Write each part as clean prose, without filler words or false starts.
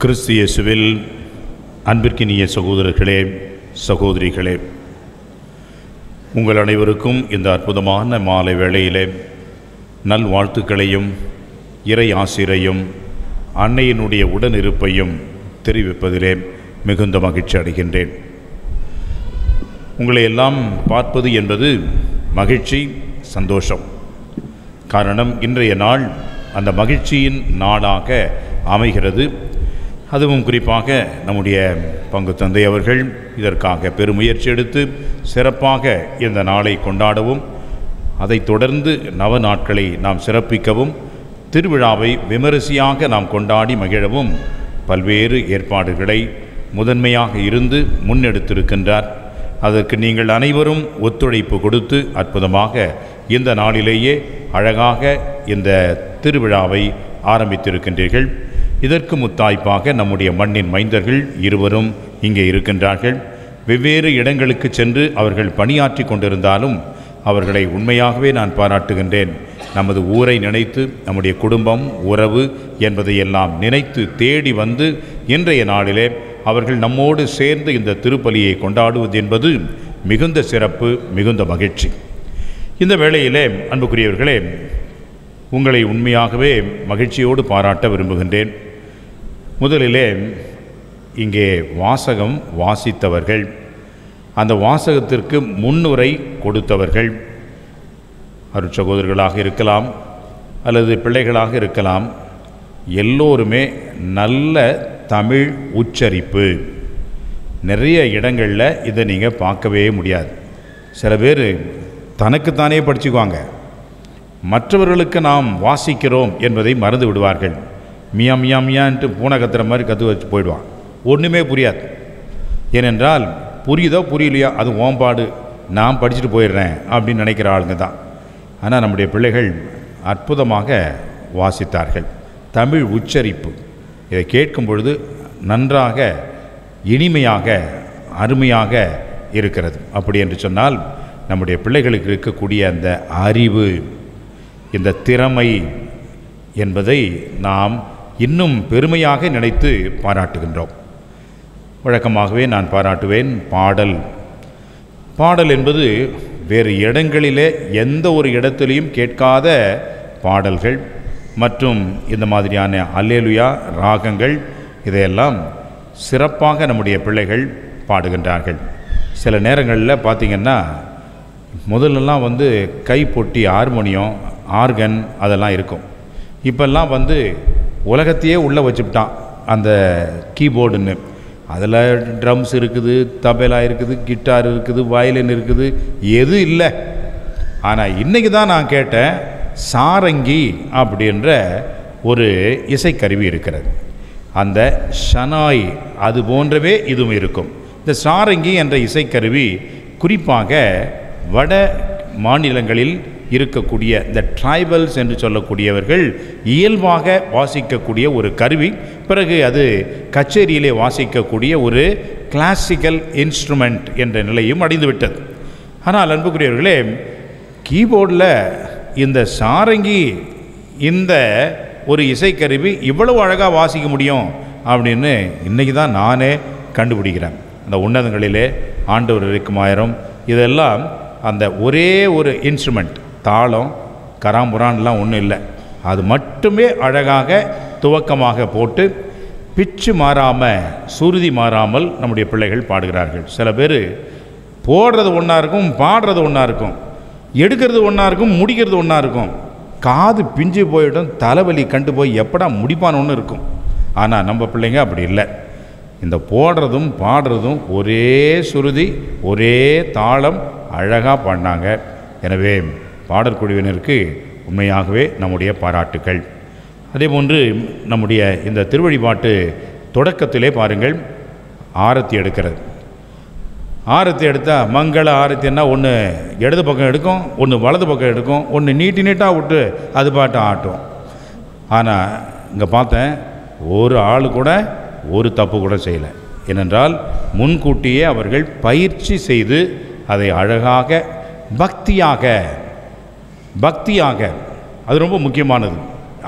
கிறிஸ்து இயேசுவில் அன்பிற்கினிய சகோதரர்களே, சகோதரிகளே, உங்கள் அனைவருக்கும் இந்த அற்புதமான மாலை வேளையிலே நல்வாழ்த்துக்களையும் இறை ஆசிரையும் அன்னையினுடைய உடனிருப்பையும் தெரிவிப்பதிலே மிகுந்த மகிழ்ச்சி அடைகின்றேன். உங்களை எல்லாம் பார்ப்பது என்பது மகிழ்ச்சி, சந்தோஷம். காரணம், இன்றைய நாள் அந்த மகிழ்ச்சியின் நாளாக அமைகிறது. அதுவும் குறிப்பாக நம்முடைய பங்கு தந்தை அவர்கள் இதற்காக பெருமுயற்சி எடுத்து சிறப்பாக இந்த நாளை கொண்டாடவும், அதைத் தொடர்ந்து நவ நாட்களை நாம் சிறப்பிக்கவும், திருவிழாவை விமரிசையாக நாம் கொண்டாடி மகிழவும் பல்வேறு ஏற்பாடுகளை முதன்மையாக இருந்து முன்னெடுத்திருக்கின்றார். அதற்கு நீங்கள் அனைவரும் ஒத்துழைப்பு கொடுத்து அற்புதமாக இந்த நாளிலேயே அழகாக இந்த திருவிழாவை ஆரம்பித்திருக்கின்றீர்கள். இதற்கு முத்தாய்ப்பாக நம்முடைய மண்ணின் மைந்தர்கள் இருவரும் இங்கே இருக்கின்றார்கள். வெவ்வேறு இடங்களுக்கு சென்று அவர்கள் பணியாற்றி கொண்டிருந்தாலும் அவர்களை உண்மையாகவே நான் பாராட்டுகின்றேன். நமது ஊரை நினைத்து, நம்முடைய குடும்பம், உறவு என்பதையெல்லாம் நினைத்து தேடி வந்து இன்றைய நாளிலே அவர்கள் நம்மோடு சேர்ந்து இந்த திருப்பலியை கொண்டாடுவது என்பது மிகுந்த சிறப்பு, மிகுந்த மகிழ்ச்சி. இந்த வேளையிலே அன்புக்குரியவர்களே, உங்களை உண்மையாகவே மகிழ்ச்சியோடு பாராட்ட விரும்புகின்றேன். முதலிலே இங்கே வாசகம் வாசித்தவர்கள், அந்த வாசகத்திற்கு முன்னுரை கொடுத்தவர்கள் அருட்சகோதரர்களாக இருக்கலாம் அல்லது பிள்ளைகளாக இருக்கலாம். எல்லோருமே நல்ல தமிழ் உச்சரிப்பு. நிறைய இடங்களில் இதை நீங்கள் பார்க்கவே முடியாது. சில பேர் தனக்குத்தானே படிச்சுக்குவாங்க, மற்றவர்களுக்கு நாம் வாசிக்கிறோம் என்பதை மறந்து விடுவார்கள். மியா மியா மியான்ட்டு பூனை கத்துற மாதிரி கற்று வச்சு போயிடுவான். ஒன்றுமே புரியாது. ஏனென்றால் புரியுதோ புரியலையோ அது ஓம்பாடு, நான் படிச்சுட்டு போயிடுறேன் அப்படின்னு நினைக்கிற ஆளுங்க தான். ஆனால் நம்முடைய பிள்ளைகள் அற்புதமாக வாசித்தார்கள். தமிழ் உச்சரிப்பு இதை கேட்கும் பொழுது நன்றாக, இனிமையாக, அருமையாக இருக்கிறது. அப்படி என்று சொன்னால் நம்முடைய பிள்ளைகளுக்கு இருக்கக்கூடிய அந்த அறிவு, இந்த திறமை என்பதை நாம் இன்னும் பெருமையாக நினைத்து பாராட்டுகின்றோம். வழக்கமாகவே நான் பாராட்டுவேன் பாடல் என்பது வேறு இடங்களிலே எந்த ஒரு இடத்திலையும் கேட்காத பாடல்கள் மற்றும் இந்த மாதிரியான அல்லேலுயா ராகங்கள், இதையெல்லாம் சிறப்பாக நம்முடைய பிள்ளைகள் பாடுகின்றார்கள். சில நேரங்களில் பார்த்திங்கன்னா முதல்லலாம் கைப்பொட்டி ஹார்மோனியம், ஆர்கன் அதெல்லாம் இருக்கும். இப்பெல்லாம் உலகத்தையே உள்ளே வச்சுக்கிட்டான் அந்த கீபோர்டுன்னு. அதில் ட்ரம்ஸ் இருக்குது, தபேலா இருக்குது, கிட்டார் இருக்குது, வயலின் இருக்குது, எது இல்லை. ஆனால் இன்றைக்கி தான் நான் கேட்டேன், சாரங்கி அப்படின்ற ஒரு இசைக்கருவி இருக்கிறது. அந்த ஷனாய் அது போன்றவே இதுவும் இருக்கும். இந்த சாரங்கி என்ற இசைக்கருவி குறிப்பாக வட மாநிலங்களில் இருக்கக்கூடிய இந்த ட்ரைபல்ஸ் என்று சொல்லக்கூடியவர்கள் இயல்பாக வாசிக்கக்கூடிய ஒரு கருவி. பிறகு அது கச்சேரியிலே வாசிக்கக்கூடிய ஒரு கிளாசிக்கல் இன்ஸ்ட்ருமெண்ட் என்ற நிலையும் அடைந்துவிட்டது. ஆனால் அன்புக்குரியவர்களே, கீபோர்டில் இந்த சாரங்கி, இந்த ஒரு இசைக்கருவி இவ்வளவு அழகாக வாசிக்க முடியும் அப்படின்னு இன்றைக்கி தான் நானே கண்டுபிடிக்கிறேன். அந்த உன்னதங்களிலே ஆண்டவர் இருக்குமாயிரம், இதெல்லாம் அந்த ஒரே ஒரு இன்ஸ்ட்ருமெண்ட், தாளம் கராம்புரான்லாம் ஒன்றும் இல்லை, அது மட்டுமே அழகாக துவக்கமாக போட்டு பிச்சு மாறாமல், சுருதி மாறாமல் நம்முடைய பிள்ளைகள் பாடுகிறார்கள். சில பேர் போடுறது ஒன்றா இருக்கும், பாடுறது ஒன்றா இருக்கும், எடுக்கிறது ஒன்றா இருக்கும், முடிக்கிறது ஒன்றா இருக்கும். காது பிஞ்சு போயிடும், தலைவலி கண்டு போய் எப்படா முடிப்பான்னு ஒன்று இருக்கும். ஆனால் நம்ம பிள்ளைங்க அப்படி இல்லை. இந்த போடுறதும் பாடுறதும் ஒரே சுருதி, ஒரே தாளம், அழகாக பாடினாங்க. எனவே பாடற்குழுவினருக்கு உண்மையாகவே நம்முடைய பாராட்டுக்கள். அதேபோன்று நம்முடைய இந்த திருவழிபாட்டு தொடக்கத்திலே பாருங்கள், ஆரத்தி எடுக்கிறது. ஆரத்தி எடுத்தால் மங்கள ஆரத்தின்னா ஒன்று இடது பக்கம் எடுக்கும், ஒன்று வலது பக்கம் எடுக்கும், ஒன்று நீட்டாக விட்டு அது பாட்டு ஆட்டும். ஆனால் இங்கே பார்த்தேன், ஒரு ஆள் கூட ஒரு தப்பு கூட செய்யலை. ஏனென்றால் முன்கூட்டியே அவர்கள் பயிற்சி செய்து அதை அழகாக பக்தியாக அது ரொம்ப முக்கியமானது.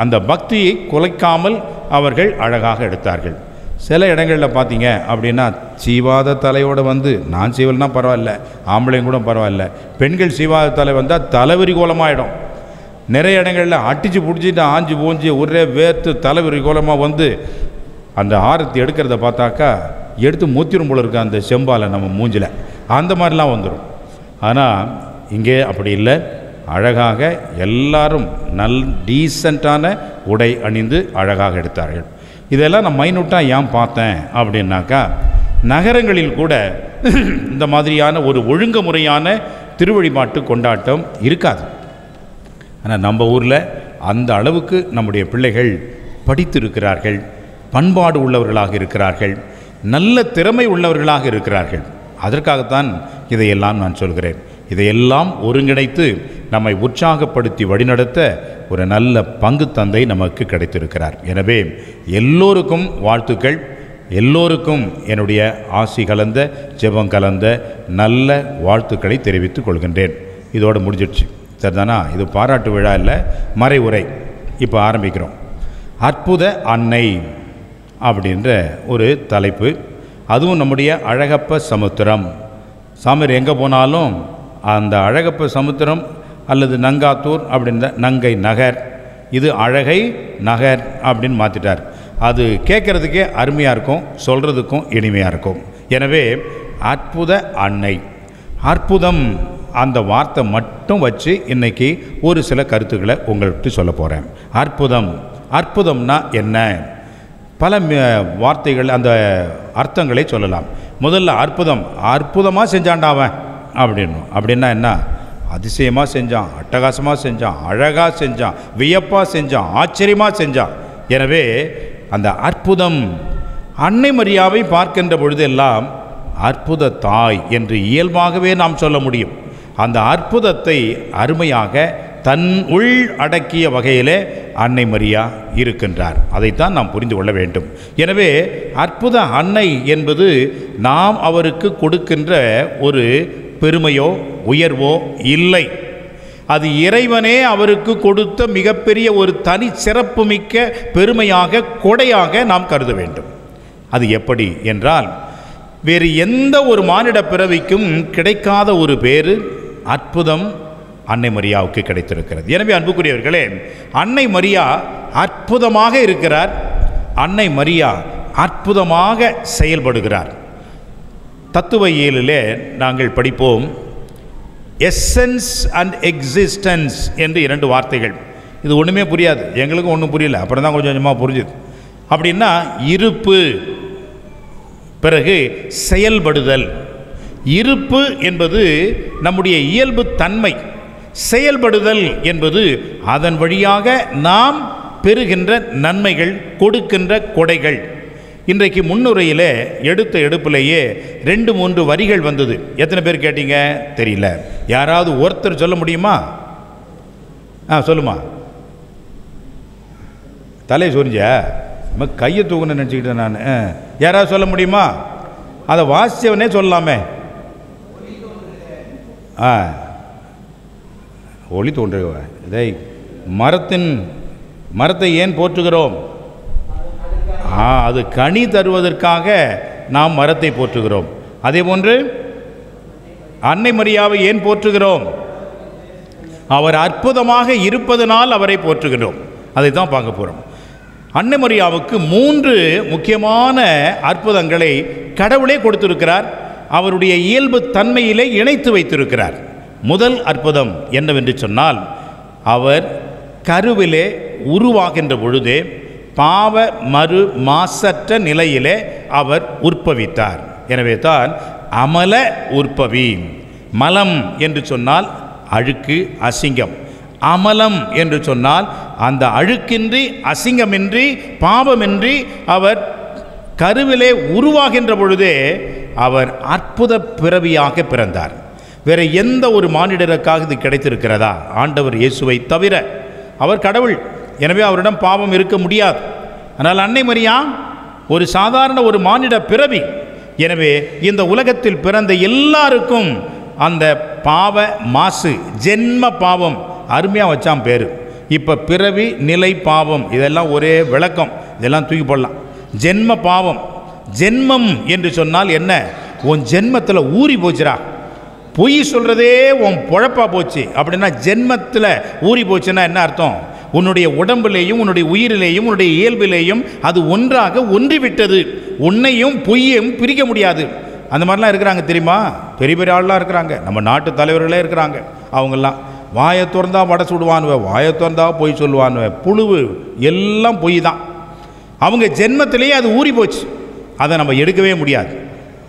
அந்த பக்தியை குலைக்காமல் அவர்கள் அழகாக எடுத்தார்கள். சில இடங்களில் பார்த்தீங்க அப்படின்னா சீவாத தலையோடு வந்து, நான் சீவல்னா பரவாயில்ல, ஆம்பளையும் கூட பரவாயில்ல, பெண்கள் சீவாத தலை வந்தால் தலைவிரி கோலமாகிடும். நிறைய இடங்களில் அடித்து பிடிச்சிட்டு ஆஞ்சு போஞ்சு ஒரே வேர்த்து தலைவிரி கோலமாக வந்து அந்த ஆரத்தி எடுக்கிறத பார்த்தாக்கா எடுத்து மூத்திரும் போல இருக்க அந்த செம்பால் நம்ம மூஞ்சில், அந்த மாதிரிலாம் வந்துடும். ஆனால் இங்கே அப்படி இல்லை. அழகாக எல்லாரும் டீசெண்டான உடை அணிந்து அழகாக எடுத்தார்கள். இதெல்லாம் நான் மைனூட்டாக ஏன் பார்த்தேன் அப்படின்னாக்கா, நகரங்களில் கூட இந்த மாதிரியான ஒரு ஒழுங்குமுறையான திருவழிபாட்டு கொண்டாட்டம் இருக்காது. ஆனால் நம்ம ஊரில் அந்த அளவுக்கு நம்முடைய பிள்ளைகள் படித்திருக்கிறார்கள், பண்பாடு உள்ளவர்களாக இருக்கிறார்கள், நல்ல திறமை உள்ளவர்களாக இருக்கிறார்கள். அதற்காகத்தான் இதையெல்லாம் நான் சொல்கிறேன். இதையெல்லாம் ஒருங்கிணைத்து நம்மை உற்சாகப்படுத்தி வழிநடத்த ஒரு நல்ல பங்கு தந்தை நமக்கு கிடைத்திருக்கிறார். எனவே எல்லோருக்கும் வாழ்த்துக்கள், எல்லோருக்கும் என்னுடைய ஆசி கலந்த ஜெபம் கலந்த நல்ல வாழ்த்துக்களை தெரிவித்துக் கொள்கின்றேன். இதோடு முடிஞ்சிடுச்சு, சரிதானா? இது பாராட்டு விழா இல்லை, மறைவுரை. இப்போ ஆரம்பிக்கிறோம். அற்புத அன்னை அப்படின்ற ஒரு தலைப்பு. அதுவும் நம்முடைய அழகப்ப சமுத்திரம். சாமர் எங்கே போனாலும் அந்த அழகப்ப சமுத்திரம் அல்லது நங்காத்தூர் அப்படின்ற நங்கை நகர், இது அழகை நகர் அப்படின்னு மாற்றிட்டார். அது கேட்குறதுக்கே அருமையாக இருக்கும், சொல்கிறதுக்கும் இனிமையாக இருக்கும். எனவே அற்புத அன்னை, அற்புதம் அந்த வார்த்தை மட்டும் வச்சு இன்றைக்கி ஒரு சில கருத்துக்களை உங்கள்கிட்ட சொல்ல போகிறேன். அற்புதம், அற்புதம்னா என்ன? பல வார்த்தைகள் அந்த அர்த்தங்களை சொல்லலாம். முதல்ல அற்புதம், அற்புதமாக செஞ்சாண்டாவன் அப்படின்னும். அப்படின்னா என்ன? அதிசயமாக செஞ்சான், அட்டகாசமாக செஞ்சான், அழகாக செஞ்சான், வியப்பாக செஞ்சான், ஆச்சரியமாக செஞ்சான். எனவே அந்த அற்புதம், அன்னை மரியாவை பார்க்கின்ற பொழுதெல்லாம் அற்புத தாய் என்று இயல்பாகவே நாம் சொல்ல முடியும். அந்த அற்புதத்தை அருமையாக தன் உள் அடக்கிய வகையிலே அன்னை மரியா இருக்கின்றார். அதைத்தான் நாம் புரிந்து கொள்ள வேண்டும். எனவே அற்புத அன்னை என்பது நாம் அவருக்கு கொடுக்கின்ற ஒரு பெருமையோ உயர்வோ இல்லை. அது இறைவனே அவருக்கு கொடுத்த மிகப்பெரிய ஒரு தனி சிறப்புமிக்க பெருமையாக, கொடையாக நாம் கருத வேண்டும். அது எப்படி என்றால், வேறு எந்த ஒரு மானிட பிறவிக்கும் கிடைக்காத ஒரு பேரு அற்புதம் அன்னை மரியாவுக்கு கிடைத்திருக்கிறது. எனவே அன்புக்குரியவர்களே, அன்னை மரியா அற்புதமாக இருக்கிறார், அன்னை மரியா அற்புதமாக செயல்படுகிறார். தத்துவ இயலிலே நாங்கள் படிப்போம், எசன்ஸ் அண்ட் எக்ஸிஸ்டன்ஸ் என்று 2 வார்த்தைகள். இது ஒன்றுமே புரியாது, எங்களுக்கும் ஒன்றும் புரியல, அப்புறம் தான் கொஞ்சம் கொஞ்சமாக புரிஞ்சுது. அப்படின்னா இருப்பு, பிறகு செயல்படுதல். இருப்பு என்பது நம்முடைய இயல்பு தன்மை, செயல்படுதல் என்பது அதன் வழியாக நாம் பெறுகின்ற நன்மைகள், கொடுக்கின்ற கொடைகள். இன்றைக்கு முன்னுரையில் எடுத்த எடுப்பிலேயே 2-3 வரிகள் வந்தது. எத்தனை பேர் கேட்டீங்க தெரியல. யாராவது ஒருத்தர் சொல்ல முடியுமா? சொல்லுமா. தலை சொரிஞ்ச கையை தூக்கணும்னு நினச்சிக்கிட்டேன் நான். யாராவது சொல்ல முடியுமா? அதை வாசிச்சவனே சொல்லலாமே. ஒளி தோன்றுக. இதை மரத்தை ஏன் போற்றுகிறோம்? அது கனி தருவதற்காக நாம் மரத்தை போற்றுகிறோம். அதே போன்று அன்னை மரியாவை ஏன் போற்றுகிறோம்? அவர் அற்புதமாக இருப்பதனால் அவரை போற்றுகிறோம். அதை தான் பார்க்க போகிறோம். அன்னை மரியாவுக்கு 3 முக்கியமான அற்புதங்களை கடவுளே கொடுத்திருக்கிறார், அவருடைய இயல்பு தன்மையிலே இணைத்து வைத்திருக்கிறார். முதல் அற்புதம் என்னவென்று சொன்னால், அவர் கருவிலே உருவாகின்ற பொழுதே பாவ மறு மாசற்ற நிலையிலே அவர் உற்பவித்தார். எனவே தான் அமல உற்பவி. மலம் என்று சொன்னால் அழுக்கு, அசிங்கம். அமலம் என்று சொன்னால் அந்த அழுக்கின்றி, அசிங்கமின்றி, பாவமின்றி அவர் கருவிலே உருவாகின்ற பொழுதே அவர் அற்புத பிறவியாக பிறந்தார். வேறு எந்த ஒரு மானிடருக்காக இது கிடைத்திருக்கிறதா? ஆண்டவர் இயேசுவை தவிர. அவர் கடவுள், எனவே அவரிடம் பாவம் இருக்க முடியாது. ஆனால் அன்னை மரியா ஒரு சாதாரண ஒரு மானிட பிறவி. எனவே இந்த உலகத்தில் பிறந்த எல்லாருக்கும் அந்த பாவ மாசு, ஜென்ம பாவம், அருமையாக வச்சான் பேர். இப்போ பிறவி, நிலை, பாவம், இதெல்லாம் ஒரே விளக்கம், இதெல்லாம் தூக்கி போடலாம். ஜென்ம பாவம், ஜென்மம் என்று சொன்னால் என்ன? உன் ஜென்மத்தில் ஊறி போச்சுரா, பொய் சொல்கிறதே உன் பொழப்பா போச்சு அப்படின்னா ஜென்மத்தில் ஊறி போச்சுன்னா என்ன அர்த்தம்? உன்னுடைய உடம்பிலேயும் உன்னுடைய உயிரிலேயும் உன்னுடைய இயல்பிலேயும் அது ஒன்றாக ஒன்றிவிட்டது. உன்னையும் பொய்யையும் பிரிக்க முடியாது. அந்த மாதிரிலாம் இருக்கிறாங்க தெரியுமா? பெரிய பெரிய ஆள்லாம் இருக்கிறாங்க, நம்ம நாட்டு தலைவர்களே இருக்கிறாங்க. அவங்கெல்லாம் வாயை திறந்தா வடை சுடுவானுவ, வாயை திறந்தா பொய் சொல்லுவானுவ, புழுவு எல்லாம் பொய் தான். அவங்க ஜென்மத்திலேயே அது ஊறி போச்சு, அதை நம்ம எடுக்கவே முடியாது.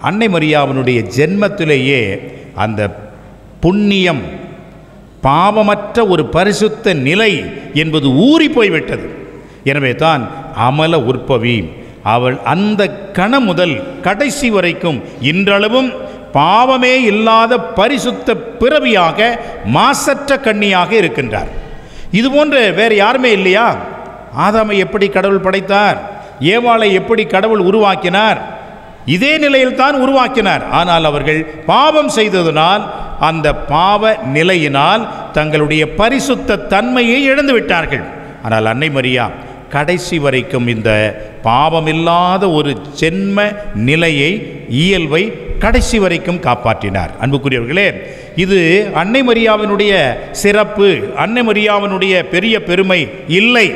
அன்னை மரியாவினுடைய ஜென்மத்திலேயே அந்த புண்ணியம், பாவமற்ற ஒரு பரிசுத்த நிலை என்பது ஊறி போய்விட்டது. எனவே தான் அமல உற்பவி அவள் அந்த கணம் முதல் கடைசி வரைக்கும் இன்றளவும் பாவமே இல்லாத பரிசுத்த பிறவியாக, மாசற்ற கன்னியாக இருக்கின்றார். இது போன்ற வேறு யாருமே இல்லையா? ஆதாமை எப்படி கடவுள் படைத்தார்? ஏவாளை எப்படி கடவுள் உருவாக்கினார்? இதே நிலையில் தான் உருவாக்கினார். ஆனால் அவர்கள் பாவம் செய்ததனால் அந்த பாவ நிலையினால் தங்களுடைய பரிசுத்த தன்மையை இழந்து விட்டார்கள். ஆனால் அன்னை மரியா கடைசி வரைக்கும் இந்த பாவமில்லாத ஒரு ஜென்ம நிலையை, இயல்பை கடைசி வரைக்கும் காப்பாற்றினார். அன்புக்குரியவர்களே, இது அன்னை மரியாவினுடைய சிறப்பு, அன்னை மரியாவினுடைய பெரிய பெருமை இல்லை.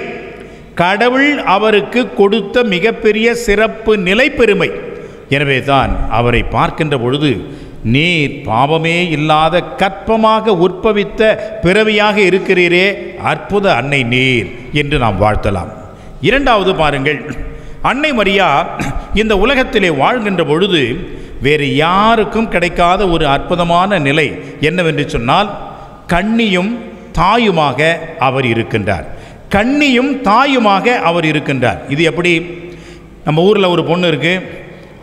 கடவுள் அவருக்கு கொடுத்த மிகப்பெரிய சிறப்பு நிலை, பெருமை. எனவே தான் அவரை பார்க்கின்ற பொழுது நீர் பாவமே இல்லாத கற்பமாக உற்பவித்த பிறவியாக இருக்கிறீரே, அற்புத அன்னை நீர் என்று நாம் வாழ்த்தலாம். இரண்டாவது பாருங்கள், அன்னை மரியா இந்த உலகத்திலே வாழ்கின்ற பொழுது வேறு யாருக்கும் கிடைக்காத ஒரு அற்புதமான நிலை என்னவென்று சொன்னால், கன்னியும் தாயுமாக அவர் இருக்கின்றார். கன்னியும் தாயுமாக அவர் இருக்கின்றார். இது எப்படி? நம்ம ஊரில் ஒரு பொண்ணு இருக்குது,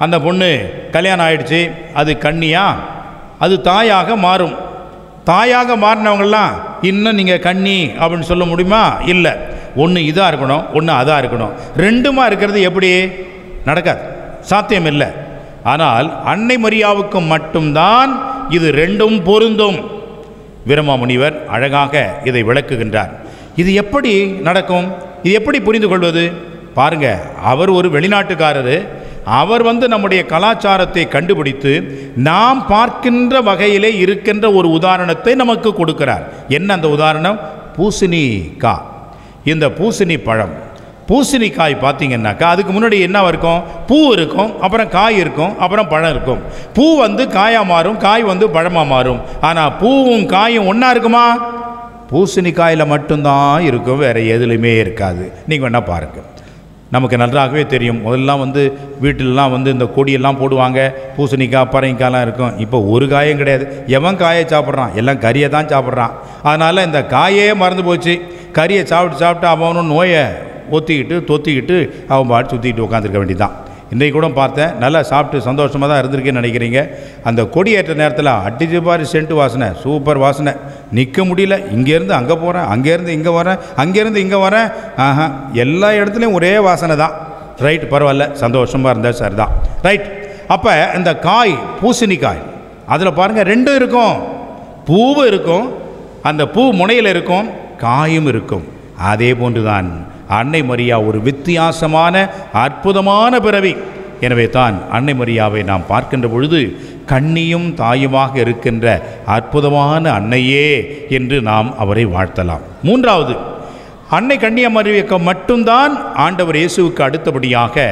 அந்த பொண்ணு கல்யாணம் ஆயிடுச்சு, அது கன்னியா, அது தாயாக மாறும். தாயாக மாறினவங்கெல்லாம் இன்னும் நீங்கள் கன்னி அப்படின்னு சொல்ல முடியுமா? இல்லை. ஒன்று இதாக இருக்கணும், ஒன்று அதாக இருக்கணும். ரெண்டுமா இருக்கிறது எப்படி? நடக்காது, சாத்தியம் இல்லை. ஆனால் அன்னை மரியாவுக்கு மட்டும்தான் இது ரெண்டும் பொருந்தும். வீரமாமுனிவர் அழகாக இதை விளக்குகின்றார். இது எப்படி நடக்கும்? இது எப்படி புரிந்து கொள்வது? பாருங்க, அவர் ஒரு வெளிநாட்டுக்காரரு. அவர் நம்முடைய கலாச்சாரத்தை கண்டுபிடித்து நாம் பார்க்கின்ற வகையிலே இருக்கின்ற ஒரு உதாரணத்தை நமக்கு கொடுக்கிறார். என்ன அந்த உதாரணம்? பூசணிக்காய். இந்த பூசணி பழம், பூசணிக்காய் பார்த்தீங்கன்னாக்கா அதுக்கு முன்னாடி என்ன இருக்கும்? பூ இருக்கும், அப்புறம் காய் இருக்கும், அப்புறம் பழம் இருக்கும். பூ காயாக மாறும், காய் பழமாக மாறும். ஆனால் பூவும் காயும் ஒன்றா இருக்குமா? பூசணிக்காயில் மட்டும்தான் இருக்கும், வேறு எதுலையுமே இருக்காது. நீங்கள் வேணால் பாருங்கள், நமக்கு நன்றாகவே தெரியும். முதல்லாம் வீட்டிலலாம் இந்த கொடியெல்லாம் போடுவாங்க, பூசணிக்காய் பரங்கிக்காயெலாம் இருக்கும். இப்போ ஒரு காயும் கிடையாது. எவன் காயை சாப்பிட்றான்? எல்லாம் கறியை தான் சாப்பிட்றான். அதனால் இந்த காயே மறந்து போச்சு. கறியை சாப்பிட்டு அவனும் நோயை தொத்திக்கிட்டு அவன் பாட்டு சுற்றிக்கிட்டு உட்காந்துருக்க வேண்டியதான். இன்றைக்கு கூட பார்த்தேன், நல்லா சாப்பிட்டு சந்தோஷமாக தான் இருந்திருக்கேன்னு நினைக்கிறீங்க. அந்த கொடியேற்ற நேரத்தில் அடிச்சு பாரு சென்ட்டு வாசனை, சூப்பர் வாசனை, நிற்க முடியல. இங்கேருந்து அங்கே போகிறேன், அங்கேருந்து இங்கே வரேன், அங்கேருந்து இங்கே வரேன். எல்லா இடத்துலையும் ஒரே வாசனை தான். ரைட், பரவாயில்ல, சந்தோஷமாக இருந்தால் சரி தான். ரைட். அப்போ இந்த காய், பூசணிக்காய், அதில் பாருங்கள் ரெண்டும் இருக்கும். பூவும் இருக்கும், அந்த பூ முனையில் இருக்கும், காயும் இருக்கும். அதே போன்று தான் அன்னை மரியா ஒரு வித்தியாசமான அற்புதமான பிறவி. எனவே தான் அன்னை மரியாவை நாம் பார்க்கின்ற பொழுது கன்னியும் தாயுமாக இருக்கின்ற அற்புதமான அன்னையே என்று நாம் அவரை வாழ்த்தலாம். மூன்றாவது, அன்னை கன்னியாமரியாவுக்கு மட்டும்தான் ஆண்டவர் இயேசுவுக்கு அடுத்தபடியாக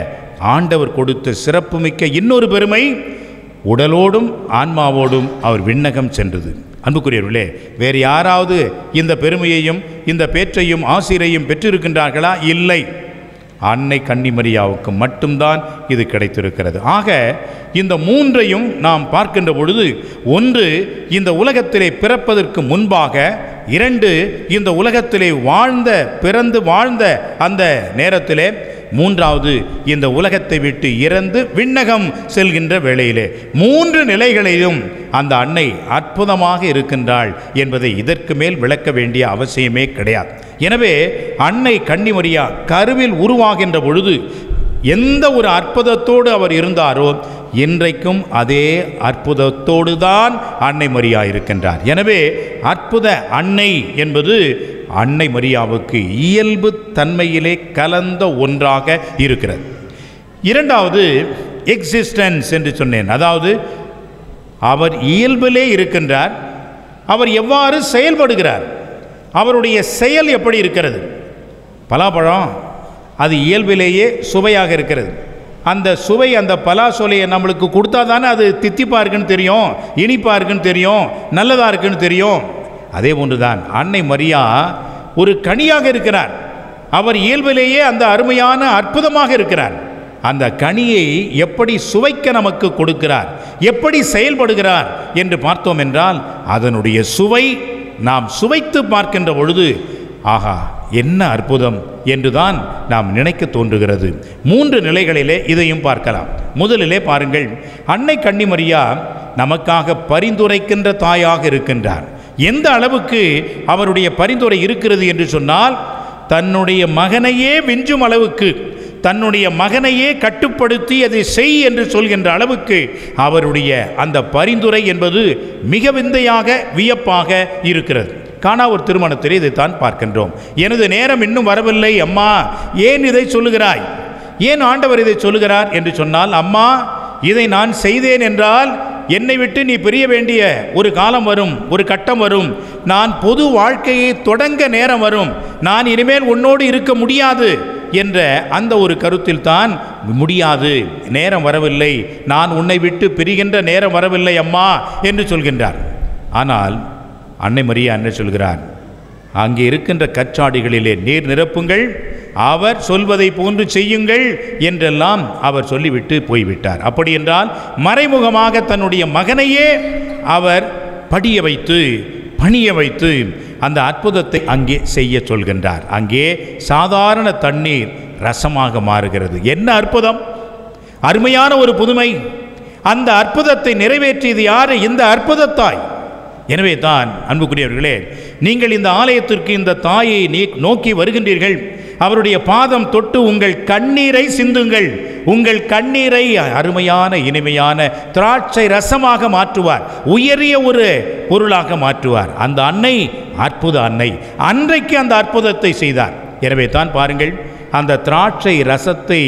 ஆண்டவர் கொடுத்த சிறப்புமிக்க இன்னொரு பெருமை, உடலோடும் ஆன்மாவோடும் அவர் விண்ணகம் சென்றது. அன்புக்குரியவர்களே, வேறு யாராவது இந்த பெருமையையும் இந்த பேற்றையும் ஆசிரியையும் பெற்றிருக்கின்றார்களா? இல்லை. அன்னை கன்னிமரியாவுக்கு மட்டும்தான் இது கிடைத்திருக்கிறது. ஆக இந்த மூன்றையும் நாம் பார்க்கின்ற பொழுது, ஒன்று இந்த உலகத்திலே பிறப்பதற்கு முன்பாக, இரண்டு இந்த உலகத்திலே பிறந்து வாழ்ந்த அந்த நேரத்திலே, மூன்றாவது இந்த உலகத்தை விட்டு இறந்து விண்ணகம் செல்கின்ற வேளையிலே, மூன்று நிலைகளிலும் அந்த அன்னை அற்புதமாக இருக்கின்றாள் என்பதை இதற்கு மேல் விளக்க வேண்டிய அவசியமே கிடையாது. எனவே அன்னை கன்னிமரியா கருவில் உருவாகின்ற பொழுது எந்த ஒரு அற்புதத்தோடு அவர் இருந்தாரோ, இன்றைக்கும் அதே அற்புதத்தோடு தான் அன்னை மரியா இருக்கின்றார். எனவே அற்புத அன்னை என்பது அன்னை மரியாவுக்கு இயல்பு தன்மையிலே கலந்த ஒன்றாக இருக்கிறது. இரண்டாவது, எக்ஸிஸ்டன்ஸ் என்று சொன்னேன். அதாவது அவர் இயல்பிலே இருக்கின்றார், அவர் எவ்வாறு செயல்படுகிறார், அவருடைய செயல் எப்படி இருக்கிறது. பலாப்பழம் அது இயல்பிலேயே சுவையாக இருக்கிறது. அந்த சுவை, அந்த பலாசோலையை நம்மளுக்கு கொடுத்தா தானே அது தித்திப்பாக இருக்குன்னு தெரியும், இனிப்பாக இருக்குன்னு தெரியும், நல்லதாக இருக்குன்னு தெரியும். அதே போன்று தான் அன்னை மரியா ஒரு கனியாக இருக்கிறார். அவர் இயல்பிலேயே அந்த அருமையான அற்புதமாக இருக்கிறார். அந்த கனியை எப்படி சுவைக்க நமக்கு கொடுக்கிறார், எப்படி செயல்படுகிறார் என்று பார்த்தோம் என்றால் அதனுடைய சுவை நாம் சுவைத்து பார்க்கின்ற பொழுது ஆஹா என்ன அற்புதம் என்றுதான் நாம் நினைக்க தோன்றுகிறது. 3 நிலைகளிலே இதையும் பார்க்கலாம். முதலிலே பாருங்கள், அன்னை கன்னிமரியா நமக்காக பரிந்துரைக்கின்ற தாயாக இருக்கின்றார். எந்த அளவுக்கு அவருடைய பரிந்துரை இருக்கிறது என்று சொன்னால், தன்னுடைய மகனையே விஞ்சும் அளவுக்கு, தன்னுடைய மகனையே கட்டுப்படுத்தி அதை செய் என்று சொல்கின்ற அளவுக்கு அவருடைய அந்த பரிந்துரை என்பது மிக விந்தையாக வியப்பாக இருக்கிறது. காணா ஒரு திருமணத்தில் இதைத்தான் பார்க்கின்றோம். எனது நேரம் இன்னும் வரவில்லை அம்மா, ஏன் இதை சொல்லுகிறாய், ஏன் ஆண்டவர் இதை சொல்லுகிறார் என்று சொன்னால், அம்மா இதை நான் செய்தேன் என்றால் என்னை விட்டு நீ பிரிய வேண்டிய ஒரு காலம் வரும், ஒரு கட்டம் வரும், நான் பொது வாழ்க்கையை தொடங்க நேரம் வரும், நான் இனிமேல் உன்னோடு இருக்க முடியாது என்ற அந்த ஒரு கருத்தில் தான் முடியாது, நேரம் வரவில்லை, நான் உன்னை விட்டு பிரிகின்ற நேரம் வரவில்லை அம்மா என்று சொல்கின்றார். ஆனால் அன்னை மரியா என்ன சொல்கிறார், அங்கே இருக்கின்ற கற்றாடிகளிலே நீர் நிரப்புங்கள், அவர் சொல்வதை போன்று செய்யுங்கள் என்றெல்லாம் அவர் சொல்லிவிட்டு போய்விட்டார். அப்படி என்றால் மறைமுகமாக தன்னுடைய மகனையே அவர் படிய வைத்து பணிய வைத்து அந்த அற்புதத்தை அங்கே செய்ய சொல்கின்றார். அங்கே சாதாரண தண்ணீர் ரசமாக மாறுகிறது. என்ன அற்புதம், அருமையான ஒரு புதுமை. அந்த அற்புதத்தை நிறைவேற்றியது யாரு? இந்த அற்புதத்தாய். எனவே தான் அன்புக்குரியவர்களே, நீங்கள் இந்த ஆலயத்திற்கு இந்த தாயை நோக்கி வருகின்றீர்கள், அவருடைய பாதம் தொட்டு உங்கள் கண்ணீரை சிந்துங்கள். உங்கள் கண்ணீரை அருமையான இனிமையான திராட்சை ரசமாக மாற்றுவார், உயரிய ஒரு பொருளாக மாற்றுவார். அந்த அன்னை அற்புத அன்னை, அன்றைக்கு அந்த அற்புதத்தை செய்தார். எனவே தான் பாருங்கள், அந்த திராட்சை ரசத்தை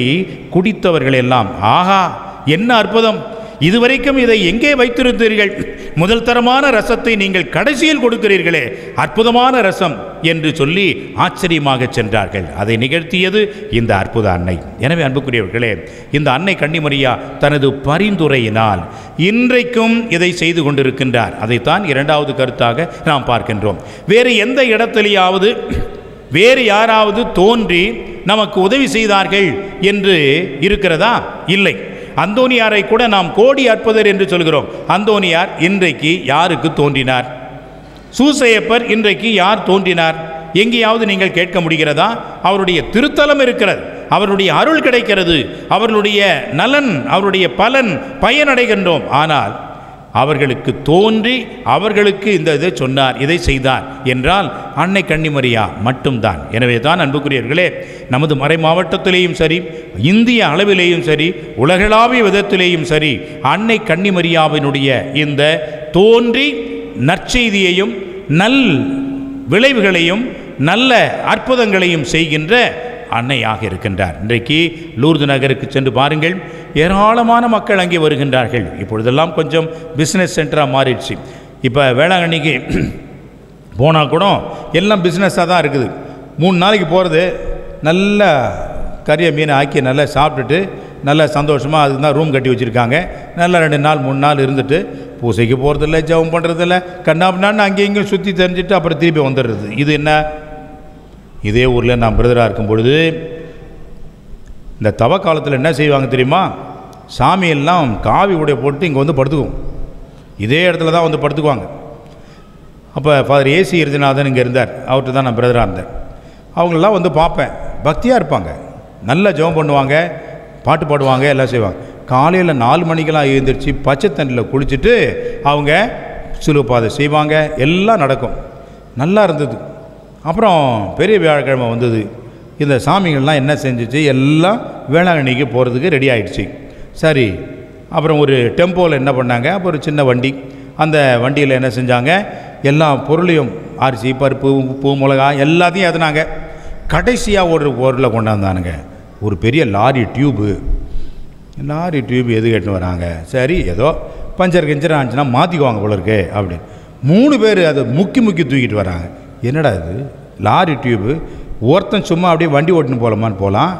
குடித்தவர்கள் எல்லாம் ஆஹா என்ன அற்புதம், இதுவரைக்கும் இதை எங்கே வைத்திருந்தீர்கள், முதல் தரமான ரசத்தை நீங்கள் கடைசியில் கொடுக்கிறீர்களே, அற்புதமான ரசம் என்று சொல்லி ஆச்சரியமாக சென்றார்கள். அதை நிகழ்த்தியது இந்த அற்புத அன்னை. எனவே அன்புக்குரியவர்களே, இந்த அன்னை கன்னிமரியா தனது பரிந்துரையினால் இன்றைக்கும் இதை செய்து கொண்டிருக்கின்றார். அதைத்தான் இரண்டாவது கருத்தாக நாம் பார்க்கின்றோம். வேறு எந்த இடத்திலேயாவது வேறு யாராவது தோன்றி நமக்கு உதவி செய்தார்கள் என்று இருக்கிறதா? இல்லை. அந்தோனியாரை கூட நாம் கோடி அற்புதர் என்று சொல்கிறோம். அந்தோனியார் இன்றைக்கு யாருக்கு தோன்றினார்? சூசையப்பர் இன்றைக்கு யார் தோன்றினார்? எங்கேயாவது நீங்கள் கேட்க முடிகிறதா? அவருடைய திருத்தலம் இருக்கிறது, அவருடைய அருள் கிடைக்கிறது, அவர்களுடைய நலன், அவருடைய பலன் பயனடைகின்றோம். ஆனால் அவர்களுக்கு தோன்றி அவர்களுக்கு இந்த இதை சொன்னார், இதை செய்தார் என்றால் அன்னை கன்னிமரியா மட்டும்தான். எனவே தான் அன்புக்குரியவர்களே, நமது மறை மாவட்டத்திலேயும் சரி, இந்திய அளவிலேயும் சரி, உலகளாவிய விதத்திலேயும் சரி, அன்னை கன்னிமரியாவினுடைய இந்த தோன்றி நற்செய்தியையும் நல் விளைவுகளையும் நல்ல அற்புதங்களையும் செய்கின்ற அன்னையாக இருக்கின்றார். இன்றைக்கு லூர்து நகருக்கு சென்று பாருங்கள், ஏராளமான மக்கள் அங்கே வருகின்றார்கள். இப்பொழுதெல்லாம் கொஞ்சம் பிஸ்னஸ் சென்டராக மாறிடுச்சு. இப்போ வேளாங்கண்ணிக்கு போனால் கூட எல்லாம் பிஸ்னஸாக தான் இருக்குது. 3 நாளைக்கு போகிறது, நல்ல கறியை மீனை ஆக்கி நல்லா சாப்பிட்டுட்டு நல்ல சந்தோஷமாக அதுக்கு தான் ரூம் கட்டி வச்சுருக்காங்க. நல்லா 2 நாள் 3 நாள் இருந்துட்டு பூசைக்கு போகிறதில்ல, ஜெபம் பண்ணுறதில்ல, கண்ணாப்பினான்னு அங்கே இங்கேயும் சுற்றி தெரிஞ்சுட்டு அப்புறம் திருப்பி வந்துடுறது. இது என்ன? இதே ஊரில் நான் பிரதராக இருக்கும் பொழுது இந்த தவ காலத்தில் என்ன செய்வாங்க தெரியுமா? சாமியெல்லாம் காவி உடைய போட்டு இங்கே வந்து படுத்துக்குவோம். இதே இடத்துல தான் வந்து படுத்துக்குவாங்க. அப்போ ஃபாதர் ஏசி இருதிநாதன் இங்கே இருந்தார், அவர்கிட்ட தான் நான் பிரதராக இருந்தேன். அவங்களெல்லாம் வந்து பார்ப்பேன், பக்தியாக இருப்பாங்க, நல்லா ஜெபம் பண்ணுவாங்க, பாட்டு பாடுவாங்க, எல்லாம் செய்வாங்க. காலையில் 4 மணிக்கெல்லாம் எழுந்திரிச்சு பச்சை தண்ணியில் குளிச்சுட்டு அவங்க சிலுவைப்பாதை செய்வாங்க, எல்லாம் நடக்கும், நல்லா இருந்தது. அப்புறம் பெரிய வியாழக்கிழமை வந்தது, இந்த சாமிகள்லாம் என்ன செஞ்சிச்சு, எல்லாம் வேளாங்கண்ணிக்கு போகிறதுக்கு ரெடி ஆகிடுச்சு. சரி, அப்புறம் ஒரு டெம்போவில் என்ன பண்ணாங்க, அப்போ ஒரு சின்ன வண்டி, அந்த வண்டியில் என்ன செஞ்சாங்க, எல்லா பொருளையும் அரிசி, பருப்பு, உப்பு, மிளகா எல்லாத்தையும் ஏற்றினாங்க. கடைசியாக ஒரு பொருளை கொண்டாந்தானுங்க, ஒரு பெரிய லாரி டியூபு. லாரி டியூப் எது கேட்டுன்னு வராங்க, சரி ஏதோ பஞ்சர் கிஞ்சர் ஆச்சுன்னா மாற்றிக்குவாங்க போல இருக்கு அப்படின்னு 3 பேர் அதை முக்கி தூக்கிட்டு வராங்க. என்னடா இது லாரி டியூப்பு, ஒருத்தன் சும்மா அப்படியே வண்டி ஓட்டுன்னு போகலாமான்னு போகலாம்,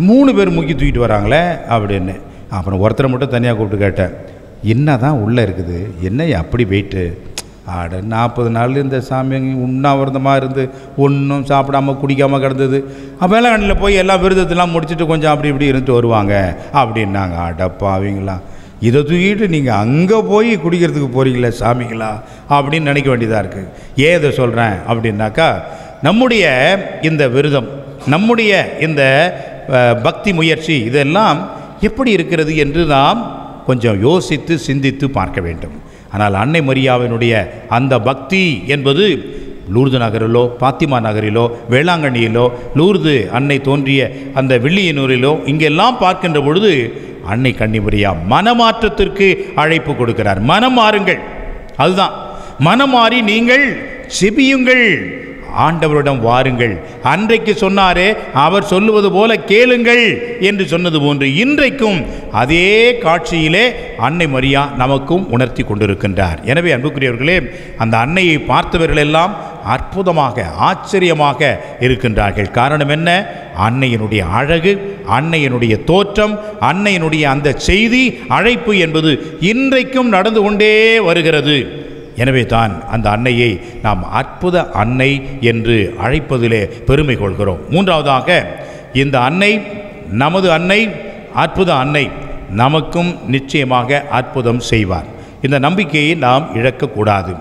3 பேர் முக்கி தூக்கிட்டு வராங்களே அப்படின்னு. அப்புறம் ஒருத்தரை மட்டும் தனியாக கூப்பிட்டு கேட்டேன், என்ன தான் உள்ளே இருக்குது, என்ன அப்படி வெயிட்டு? 40 நாள் இந்த சாமி உண்ணாவிரதமாக இருந்து ஒன்றும் சாப்பிடாமல் குடிக்காமல் கிடந்தது. வேளாங்கண்ணியில் போய் எல்லா விரதத்தெல்லாம் முடிச்சுட்டு கொஞ்சம் அப்படி இப்படி இருந்துட்டு வருவாங்க அப்படின்னாங்க. அடப்பாவீங்களா, இதை தூக்கிட்டு நீங்கள் அங்கே போய் குடிக்கிறதுக்கு போகிறீங்களே சாமிங்களா அப்படின்னு நினைக்க வேண்டியதாக இருக்குது. ஏன் இதை சொல்கிறேன் அப்படின்னாக்கா, நம்முடைய இந்த விரதம், நம்முடைய இந்த பக்தி முயற்சி இதெல்லாம் எப்படி இருக்கிறது என்று நாம் கொஞ்சம் யோசித்து சிந்தித்து பார்க்க வேண்டும். ஆனால் அன்னை மரியாவினுடைய அந்த பக்தி என்பது லூர்து நகரிலோ, பாத்திமா நகரிலோ, வேளாங்கண்ணியிலோ, லூர்து அன்னை தோன்றிய அந்த வில்லியனூரிலோ இங்கெல்லாம் பார்க்கின்ற பொழுது அன்னை கன்னிமரியா மனமாற்றத்திற்கு அழைப்பு கொடுக்கிறார். மனம் மாறுங்கள், அதுதான் மனம் மாறி நீங்கள் செபியுங்கள், ஆண்டவரிடம் வாருங்கள். அன்றைக்கு சொன்னாரே, அவர் சொல்லுவது போல கேளுங்கள் என்று சொன்னது போன்று இன்றைக்கும் அதே காட்சியிலே அன்னை மரியா நமக்கும் உணர்த்தி கொண்டிருக்கின்றார். எனவே அன்புக்குரியவர்களே, அந்த அன்னையை பார்த்தவர்கள் எல்லாம் அற்புதமாக ஆச்சரியமாக இருக்கின்றார்கள். காரணம் என்ன? அன்னையினுடைய அழகு, அன்னையினுடைய தோற்றம், அன்னையினுடைய அந்த செய்தி அழைப்பு என்பது இன்றைக்கும் நடந்து கொண்டே வருகிறது. எனவே தான் அந்த அன்னையை நாம் அற்புத அன்னை என்று அழைப்பதிலே பெருமை கொள்கிறோம். மூன்றாவதாக, இந்த அன்னை நமது அன்னை, அற்புத அன்னை நமக்கும் நிச்சயமாக அற்புதம் செய்வார். இந்த நம்பிக்கையை நாம் இழக்கக்கூடாது.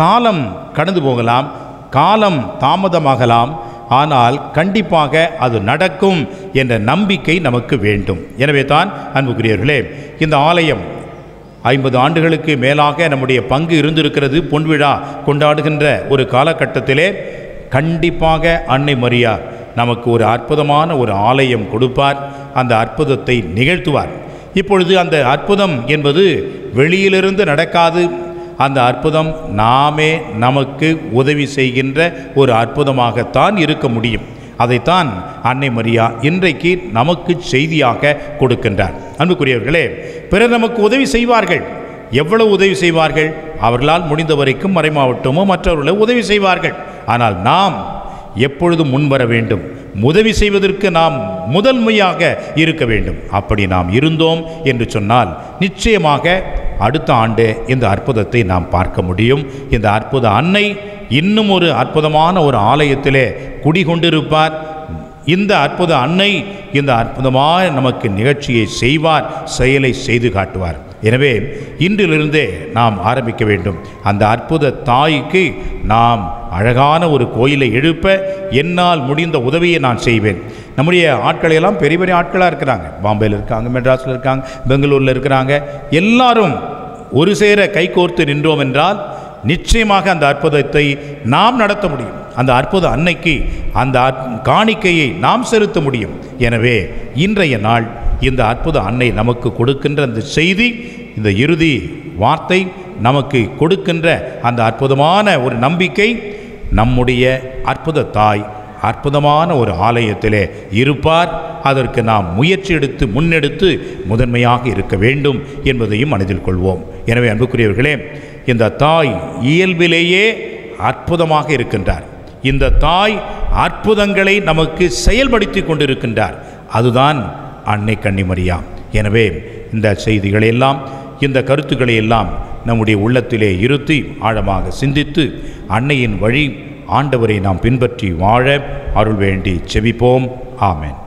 காலம் கடந்து போகலாம், காலம் தாமதமாகலாம், ஆனால் கண்டிப்பாக அது நடக்கும் என்ற நம்பிக்கை நமக்கு வேண்டும். எனவே தான் அன்புக்குரியவர்களே, இந்த ஆலயம் 50 ஆண்டுகளுக்கு மேலாக நம்முடைய பங்கு இருந்திருக்கிறது. பொன்விழா கொண்டாடுகின்ற ஒரு காலகட்டத்திலே கண்டிப்பாக அன்னை மரியா நமக்கு ஒரு அற்புதமான ஒரு ஆலயம் கொடுப்பார், அந்த அற்புதத்தை நிகழ்த்துவார். இப்பொழுது அந்த அற்புதம் என்பது வெளியிலிருந்து நடக்காது. அந்த அற்புதம் நாமே நமக்கு உதவி செய்கின்ற ஒரு அற்புதமாகத்தான் இருக்க முடியும். அதைத்தான் அன்னை மரியா இன்றைக்கு நமக்கு செய்தியாக கொடுக்கின்றார். அன்புக்குரியவர்களே, பிறர் நமக்கு உதவி செய்வார்கள். எவ்வளவு உதவி செய்வார்கள்? அவர்களால் முடிந்த வரைக்கும் மறைமாவட்டமோ மற்றவர்களை உதவி செய்வார்கள். ஆனால் நாம் எப்பொழுதும் முன்வர வேண்டும். உதவி செய்வதற்கு நாம் முதன்மையாக இருக்க வேண்டும். அப்படி நாம் இருந்தோம் என்று சொன்னால் நிச்சயமாக அடுத்த ஆண்டு இந்த அற்புதத்தை நாம் பார்க்க முடியும். இந்த அற்புத அன்னை இன்னும் ஒரு அற்புதமான ஒரு ஆலயத்திலே குடிகொண்டிருப்பார். இந்த அற்புத அன்னை இந்த அற்புதமான நமக்கு நிகழ்ச்சியை செய்வார், செயலை செய்து காட்டுவார். எனவே இன்றிலிருந்தே நாம் ஆரம்பிக்க வேண்டும். அந்த அற்புத தாய்க்கு நாம் அழகான ஒரு கோயிலை எழுப்ப என்னால் முடிந்த உதவியை நான் செய்வேன். நம்முடைய ஆட்களையெல்லாம் பெரிய பெரிய ஆட்களாக இருக்கிறாங்க. பாம்பேயில் இருக்காங்க, மெட்ராஸில் இருக்காங்க, பெங்களூரில் இருக்கிறாங்க. எல்லாரும் ஒரு சேர கைகோர்த்து நின்றோம் என்றால் நிச்சயமாக அந்த அற்புதத்தை நாம் நடத்த முடியும். அந்த அற்புத அன்னைக்கு அந்த காணிக்கையை நாம் செலுத்த முடியும். எனவே இன்றைய நாள் இந்த அற்புத அன்னை நமக்கு கொடுக்கின்ற அந்த செய்தி, இந்த இறுதி வார்த்தை நமக்கு கொடுக்கின்ற அந்த அற்புதமான ஒரு நம்பிக்கை, நம்முடைய அற்புத தாய் அற்புதமான ஒரு ஆலயத்திலே இருப்பார். அதற்கு நாம் முயற்சி எடுத்து முன்னெடுத்து முதன்மையாக இருக்க வேண்டும் என்பதையும் மனதில் கொள்வோம். எனவே அன்புக்குரியவர்களே, இந்த தாய் இயல்பிலேயே அற்புதமாக இருக்கின்றார். இந்த தாய் அற்புதங்களை நமக்கு செயல்படுத்தி கொண்டிருக்கின்றார். அதுதான் அன்னை கன்னிமரியா. எனவே இந்த செய்திகளை எல்லாம், இந்த கருத்துக்களை எல்லாம் நம்முடைய உள்ளத்திலே இருத்தி ஆழமாக சிந்தித்து அன்னையின் வழி ஆண்டவரை நாம் பின்பற்றி வாழ அருள் வேண்டி செபிப்போம். ஆமென்.